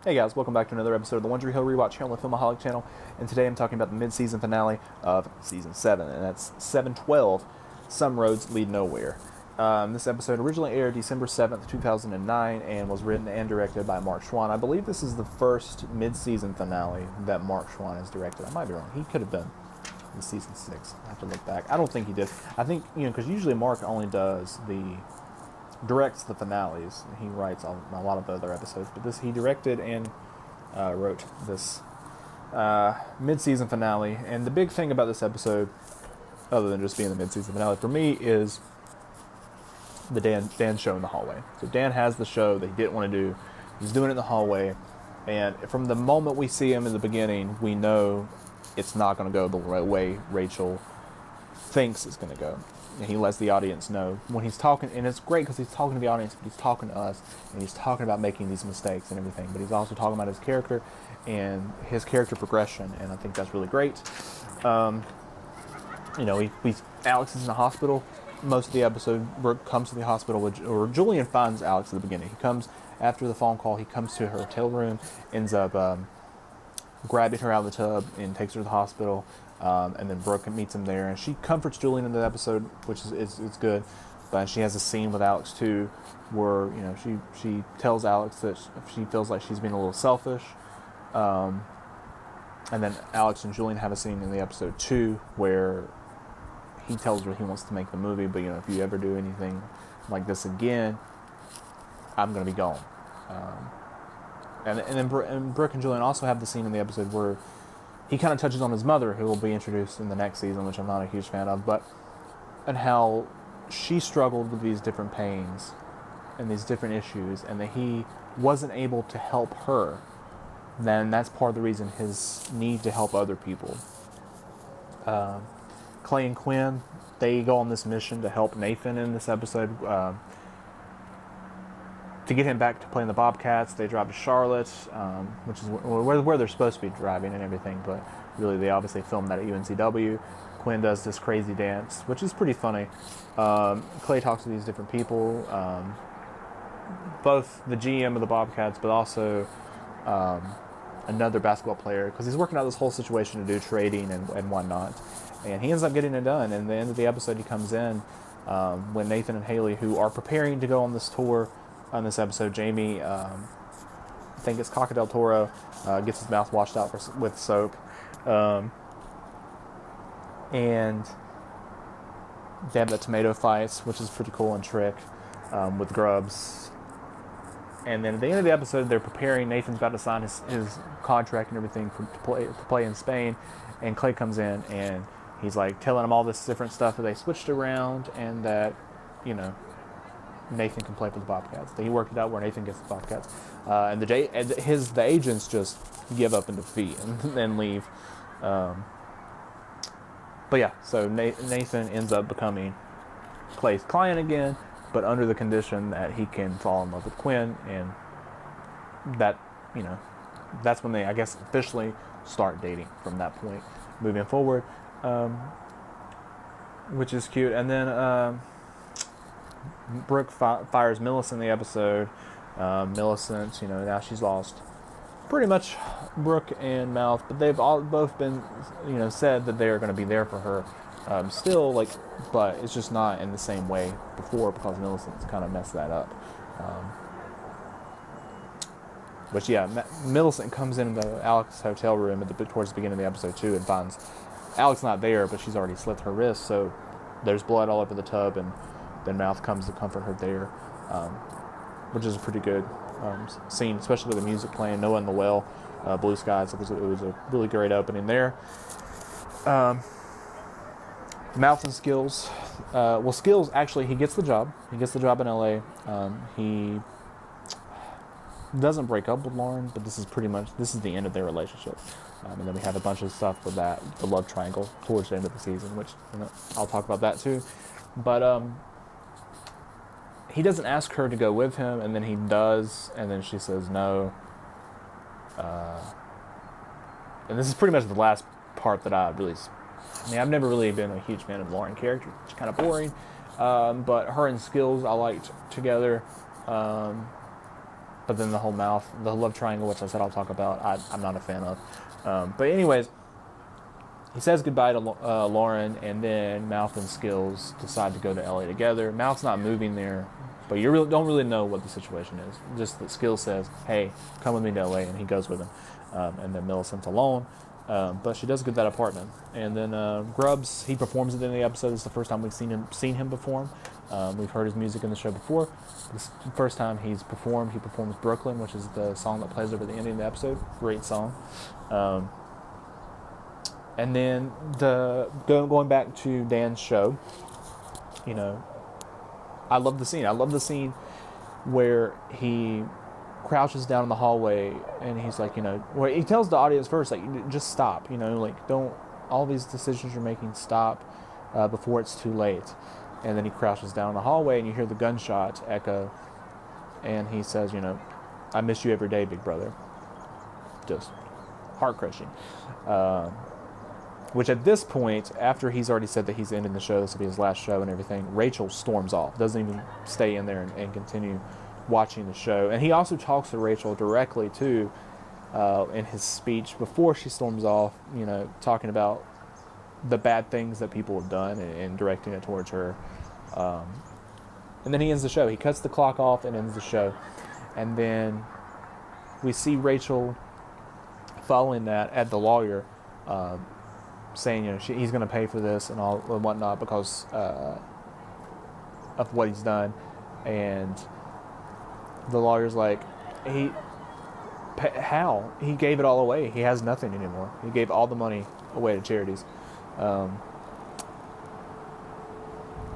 Hey guys, welcome back to another episode of the Wondery Hill Rewatch here on the Filmaholic channel, and today I'm talking about the mid-season finale of Season 7, and that's 7/12, Some Roads Lead Nowhere. This episode originally aired December 7th, 2009, and was written and directed by Mark Schwann. I believe this is the first mid-season finale that Mark Schwann has directed. I might be wrong. He could have done in Season 6. I have to look back. I don't think he did. I think, because usually Mark only directs the finales. He writes a lot of the other episodes, but he directed and wrote this mid-season finale. And the big thing about this episode, other than just being the mid-season finale, for me is the Dan show in the hallway. So Dan has the show that he didn't want to do. He's doing it in the hallway, and from the moment we see him in the beginning, we know it's not going to go the way Rachel thinks it's going to go. And he lets the audience know when he's talking, and it's great because he's talking to the audience, but he's talking to us, and he's talking about making these mistakes and everything, but he's also talking about his character and his character progression, and I think that's really great. Alex is in the hospital most of the episode. Brooke comes to the hospital, or Julian finds Alex at the beginning. He comes after the phone call. He comes to her hotel room, ends up grabbing her out of the tub and takes her to the hospital. And then Brooke meets him there, and she comforts Julian in the episode, which is good. But she has a scene with Alex too, where she tells Alex that she feels like she's being a little selfish. And then Alex and Julian have a scene in the episode too, where he tells her he wants to make the movie, but if you ever do anything like this again, I'm gonna be gone. And then Brooke and Julian also have the scene in the episode where he kind of touches on his mother, who will be introduced in the next season, which I'm not a huge fan of, and how she struggled with these different pains and these different issues, and that he wasn't able to help her. Then that's part of the reason, his need to help other people. Clay and Quinn, they go on this mission to help Nathan in this episode. To get him back to playing the Bobcats, they drive to Charlotte, which is where they're supposed to be driving and everything, but really they obviously filmed that at UNCW. Quinn does this crazy dance, which is pretty funny. Clay talks to these different people, both the GM of the Bobcats, but also another basketball player, because he's working out this whole situation to do trading and whatnot. And he ends up getting it done. And at the end of the episode, he comes in when Nathan and Haley, who are preparing to go on this tour, on this episode, Jamie, I think it's Coca del Toro, gets his mouth washed out with soap. And they have the tomato fights, which is pretty cool and trick, with Grubbs. And then at the end of the episode, they're preparing. Nathan's about to sign his contract and everything to play in Spain. And Clay comes in, and he's like telling him all this different stuff that they switched around, and that, Nathan can play for the Bobcats. He worked it out where Nathan gets the Bobcats. And the agents just give up in defeat and leave. But yeah, so Nathan ends up becoming Clay's client again, but under the condition that he can fall in love with Quinn, and that, that's when they, I guess, officially start dating from that point moving forward, which is cute. And then Brooke fires Millicent in the episode. Millicent, now she's lost pretty much Brooke and Mouth, but they've both been, said that they're going to be there for her still, but it's just not in the same way before, because Millicent's kind of messed that up. But yeah, Millicent comes into Alex's hotel room towards the beginning of the episode too, and finds Alex not there, but she's already slit her wrist, so there's blood all over the tub, and then Mouth comes to comfort her there, which is a pretty good scene, especially with the music playing, Noah in the Well, Blue Skies. It was a really great opening there. Mouth and Skills. Skills, actually, he gets the job. He gets the job in LA. He doesn't break up with Lauren, but this is the end of their relationship. And then we have a bunch of stuff with the love triangle towards the end of the season, which I'll talk about that too. But he doesn't ask her to go with him, and then he does, and then she says no. And this is pretty much the last part that I've never really been a huge fan of Lauren character. It's kind of boring. But her and Skills I liked together. but then the whole the love triangle, which I said I'll talk about, I'm not a fan of. But anyways, he says goodbye to Lauren, and then Mouth and Skills decide to go to LA together. Mouth's not moving there, but you don't really know what the situation is. Just that Skills says, hey, come with me to LA, and he goes with him. And then Millicent's alone. But she does get that apartment. And then Grubbs, he performs at the end of the episode. It's the first time we've seen him perform. We've heard his music in the show before. This is the first time he's performed. He performs Brooklyn, which is the song that plays over the ending of the episode. Great song. And then going back to Dan's show, you know, I love the scene. I love the scene where he crouches down in the hallway and he's like, you know, where he tells the audience first, like, just stop, you know, like, don't, all these decisions you're making, stop before it's too late. And then he crouches down in the hallway and you hear the gunshot echo and he says, you know, I miss you every day, big brother. Just heart-crushing. Which at this point, after he's already said that he's ending the show, this will be his last show and everything, Rachel storms off, doesn't even stay in there and continue watching the show. And he also talks to Rachel directly, too, in his speech before she storms off, you know, talking about the bad things that people have done and directing it towards her. And then he ends the show. He cuts the clock off and ends the show. And then we see Rachel following that at the lawyer, saying, you know, he's going to pay for this and all and whatnot because of what he's done. And the lawyer's like, how? He gave it all away. He has nothing anymore. He gave all the money away to charities.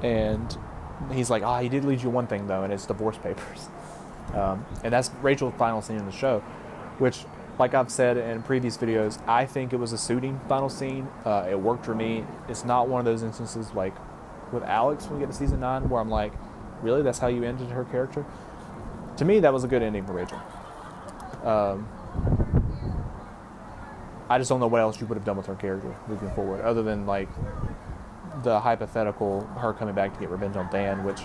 And he's like, he did leave you one thing, though, and it's divorce papers. And that's Rachel's final scene in the show, which, like I've said in previous videos, I think it was a suiting final scene. It worked for me. It's not one of those instances like with Alex when we get to season 9 where I'm like, really? That's how you ended her character? To me, that was a good ending for Rachel. I just don't know what else you would have done with her character moving forward, other than like the hypothetical her coming back to get revenge on Dan, which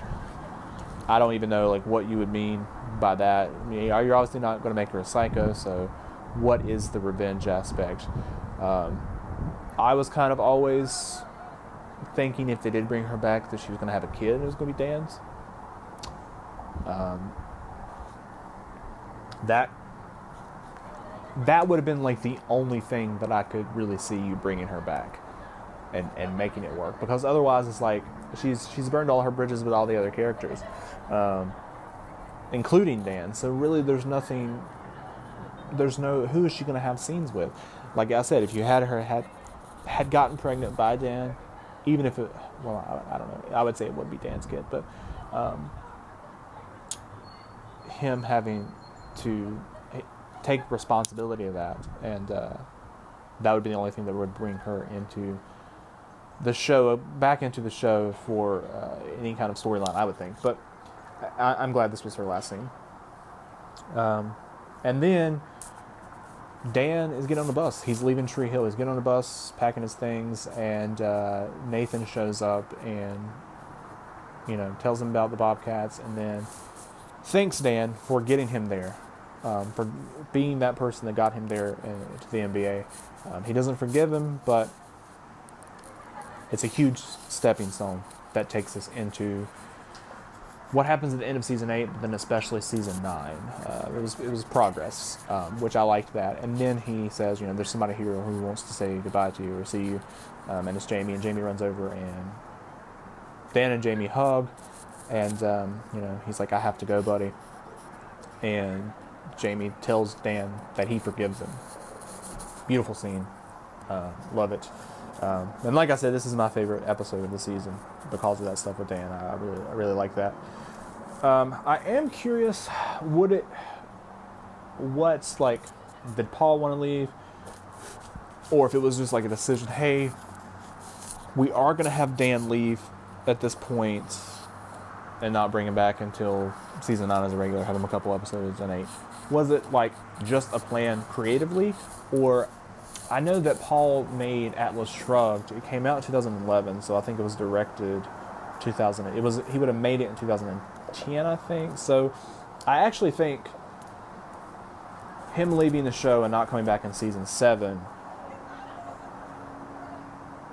I don't even know like what you would mean by that. I mean, you're obviously not going to make her a psycho, so what is the revenge aspect? I was kind of always thinking if they did bring her back that she was going to have a kid and it was going to be Dan's. That would have been like the only thing that I could really see you bringing her back and making it work, because otherwise it's like she's burned all her bridges with all the other characters, including Dan. So really there's no who is she going to have scenes with? Like I said, if you had her had gotten pregnant by Dan, even if it, well, I don't know, I would say it would be Dan's kid, but him having to take responsibility of that, and that would be the only thing that would bring her into the show, back into the show for any kind of storyline, I would think. But I'm glad this was her last scene. And then Dan is getting on the bus. He's leaving Tree Hill. He's getting on the bus, packing his things, and Nathan shows up and, you know, tells him about the Bobcats, and then thanks Dan for getting him there, for being that person that got him there to the NBA. He doesn't forgive him, but it's a huge stepping stone that takes us into what happens at the end of season 8, but then especially season 9. It was progress, which I liked that. And then he says, you know, there's somebody here who wants to say goodbye to you or see you, and it's Jamie. And Jamie runs over, and Dan and Jamie hug, and you know, he's like, I have to go, buddy. And Jamie tells Dan that he forgives him. Beautiful scene. Love it. And like I said, this is my favorite episode of the season because of that stuff with Dan. I really like that. I am curious, what's like, did Paul want to leave? Or if it was just like a decision, hey, we are going to have Dan leave at this point and not bring him back until season 9 as a regular, have him a couple episodes in 8. Was it like just a plan creatively? Or I know that Paul made Atlas Shrugged. It came out in 2011, so I think it was directed 2000. He would have made it in 2010, I think. So I actually think him leaving the show and not coming back in season 7,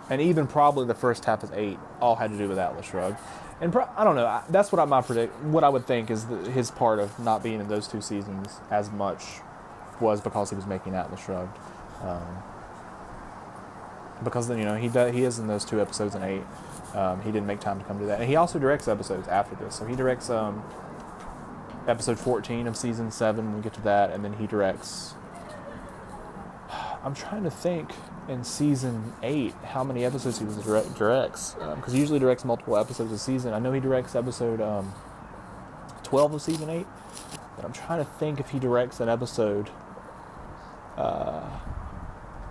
and even probably the first half of 8, all had to do with Atlas Shrugged. And I don't know. That's what what I would think is his part of not being in those 2 seasons as much was because he was making Atlas Shrugged. Because then he is in those 2 episodes in 8. He didn't make time to come to that, and he also directs episodes after this. So he directs episode 14 of season 7. When we get to that, and then he directs. I'm trying to think in season 8 how many episodes he directs, because he usually directs multiple episodes a season. I know he directs episode 12 of season 8, but I'm trying to think if he directs an episode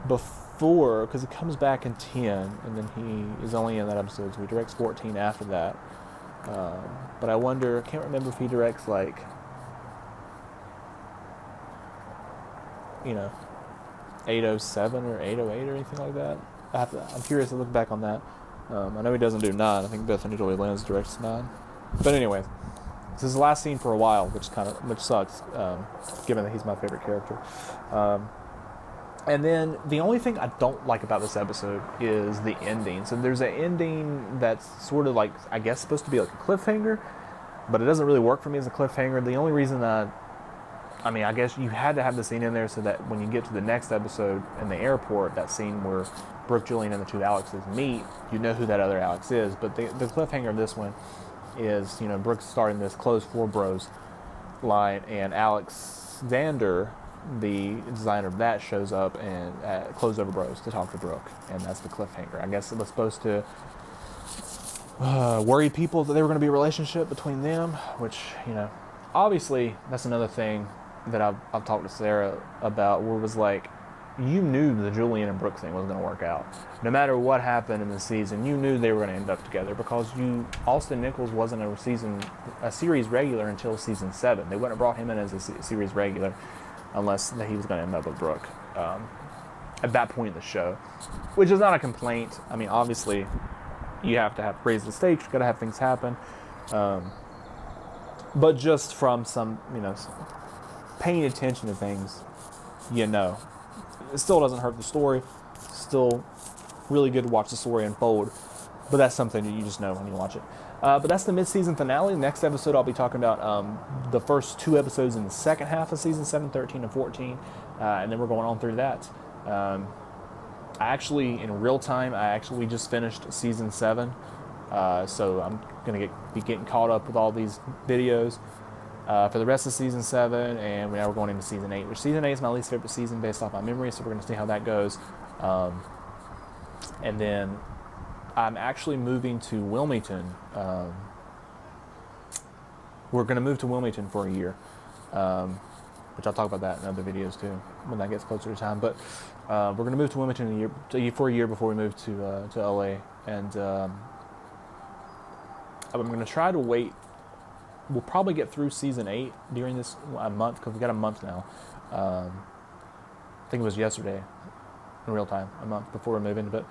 before, because he comes back in 10, and then he is only in that episode, so he directs 14 after that. But I wonder, I can't remember if he directs 807 or 808 or anything like that. I'm curious to look back on that. I know he doesn't do 9. I think Bethany Joy Lenz directs 9. But anyways, this is the last scene for a while, which sucks, given that he's my favorite character. And then the only thing I don't like about this episode is the ending. So there's an ending that's sort of I guess supposed to be like a cliffhanger, but it doesn't really work for me as a cliffhanger. The only reason I guess you had to have the scene in there so that when you get to the next episode in the airport, that scene where Brooke, Julian, and the 2 Alexes meet, you know who that other Alex is. But the cliffhanger of this one is, Brooke's starting this Clothes for Bros line, and Alexander, the designer of that, shows up and at Clothes Over Bros to talk to Brooke, and that's the cliffhanger. I guess it was supposed to worry people that there were going to be a relationship between them, which, obviously that's another thing that I've talked to Sarah about, where it was you knew the Julian and Brooke thing wasn't going to work out. No matter what happened in the season, you knew they were going to end up together, because Austin Nichols wasn't a series regular until season 7. They wouldn't have brought him in as a series regular unless he was going to end up with Brooke at that point in the show, which is not a complaint. I mean, obviously, you have to raise the stakes. You got to have things happen, but just from some, paying attention to things, it still doesn't hurt the story. Still really good to watch the story unfold, but that's something that you just know when you watch it. But that's the mid-season finale. Next episode, I'll be talking about the first 2 episodes in the second half of season 7, 13 and 14, and then we're going on through that. In real time, we just finished season 7, so I'm going to be getting caught up with all these videos for the rest of season 7, and now we're going into season 8, which season 8 is my least favorite season based off my memory, so we're going to see how that goes. And then I'm actually moving to Wilmington. We're going to move to Wilmington for a year, which I'll talk about that in other videos too when that gets closer to time. But we're going to move to Wilmington for a year before we move to LA, and I'm going to try to wait. We'll probably get through season 8 during this month, because we got a month now. I think it was yesterday in real time, a month before we're moving, but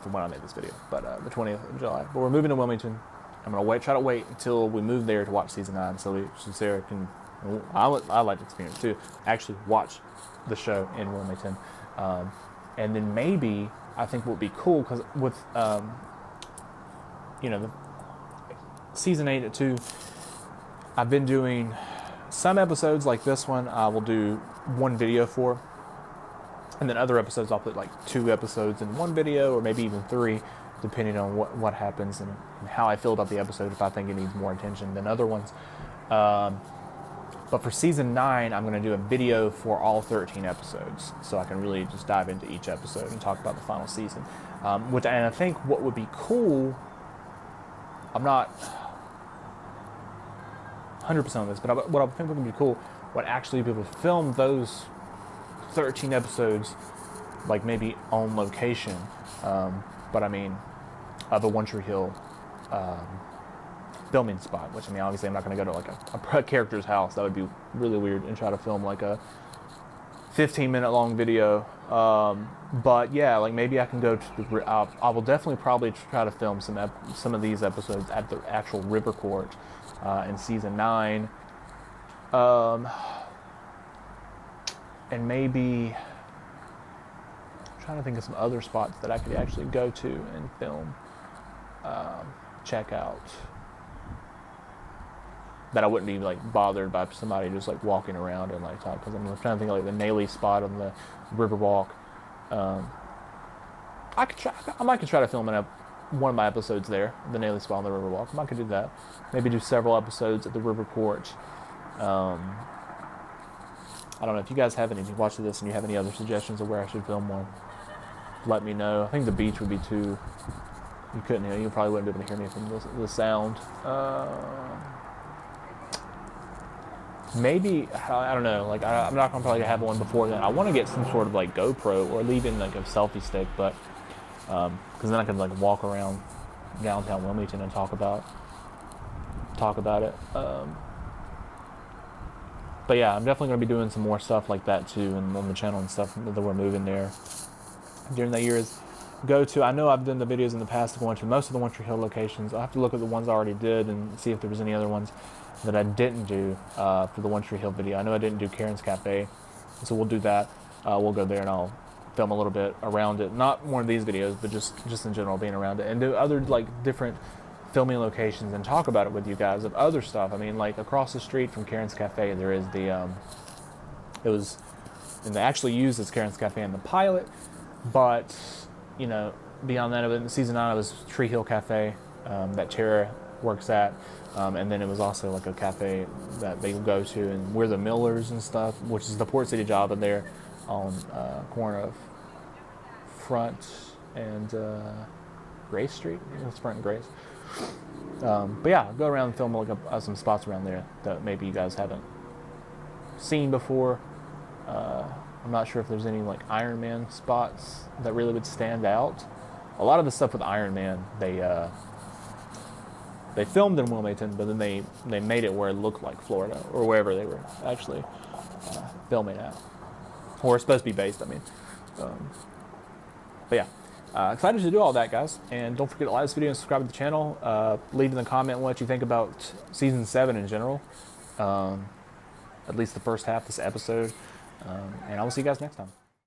from when I made this video, but the 20th of July. But we're moving to Wilmington. I'm gonna try to wait until we move there to watch season 9, so Sarah can. I like the experience too. Actually, watch the show in Wilmington, and then maybe I think what would be cool, because with the season 8 at 2, I've been doing some episodes like this one. I will do one video for. And then other episodes, I'll put 2 episodes in one video, or maybe even 3, depending on what happens and how I feel about the episode, if I think it needs more attention than other ones. But for season 9, I'm going to do a video for all 13 episodes, so I can really just dive into each episode and talk about the final season. And I think what would be cool, I'm not 100% on this, but what I think would be cool would actually be able to film those 13 episodes, maybe on location, but I mean, of a One Tree Hill filming spot, which, obviously I'm not going to go to a character's house. That would be really weird, and try to film a 15-minute long video. But yeah, maybe I can go to I will definitely probably try to film some of these episodes at the actual River Court in season 9. And maybe I'm trying to think of some other spots that I could actually go to and film, check out, that I wouldn't be like bothered by somebody just like walking around and like talking. Because I'm trying to think of like the Naley spot on the Riverwalk. I might could try to film one of my episodes there, the Naley spot on the Riverwalk. I might could do that. Maybe do several episodes at the River Porch. I don't know if you guys have any. If you watch this and you have any other suggestions of where I should film one, let me know. I think the beach would be too. You couldn't hear. You probably wouldn't be able to hear me from the sound. Maybe I don't know. Like I'm not gonna probably have one before then. I want to get some sort of like GoPro or even like a selfie stick, but because then I can like walk around downtown Wilmington and talk about it. But yeah, I'm definitely going to be doing some more stuff like that too, and on the channel and stuff that we're moving there during that year. Is go to. I know I've done the videos in the past going to most of the One Tree Hill locations. I'll have to look at the ones I already did and see if there was any other ones that I didn't do for the One Tree Hill video. I know I didn't do Karen's Cafe, so we'll do that. We'll go there and I'll film a little bit around it. Not one of these videos, but just in general being around it, and do other like different filming locations and talk about it with you guys of other stuff. I mean, like across the street from Karen's Cafe, there is the and they actually used as Karen's Cafe in the pilot, but you know, beyond that, in season 9, it was Tree Hill Cafe that Tara works at, and then it was also like a cafe that they go to, and we're the Millers and stuff, which is the Port City job in there on corner of Front and Grace Street. It's Front and Grace. But yeah, go around and film like some spots around there that maybe you guys haven't seen before. I'm not sure if there's any like Iron Man spots that really would stand out. A lot of the stuff with Iron Man, they filmed in Wilmington, but then they made it where it looked like Florida or wherever they were actually filming at, or supposed to be based. I mean, but yeah. Excited to do all that, guys. And don't forget to like this video and subscribe to the channel. Leave in the comment what you think about Season 7 in general. At least the first half of this episode. And I will see you guys next time.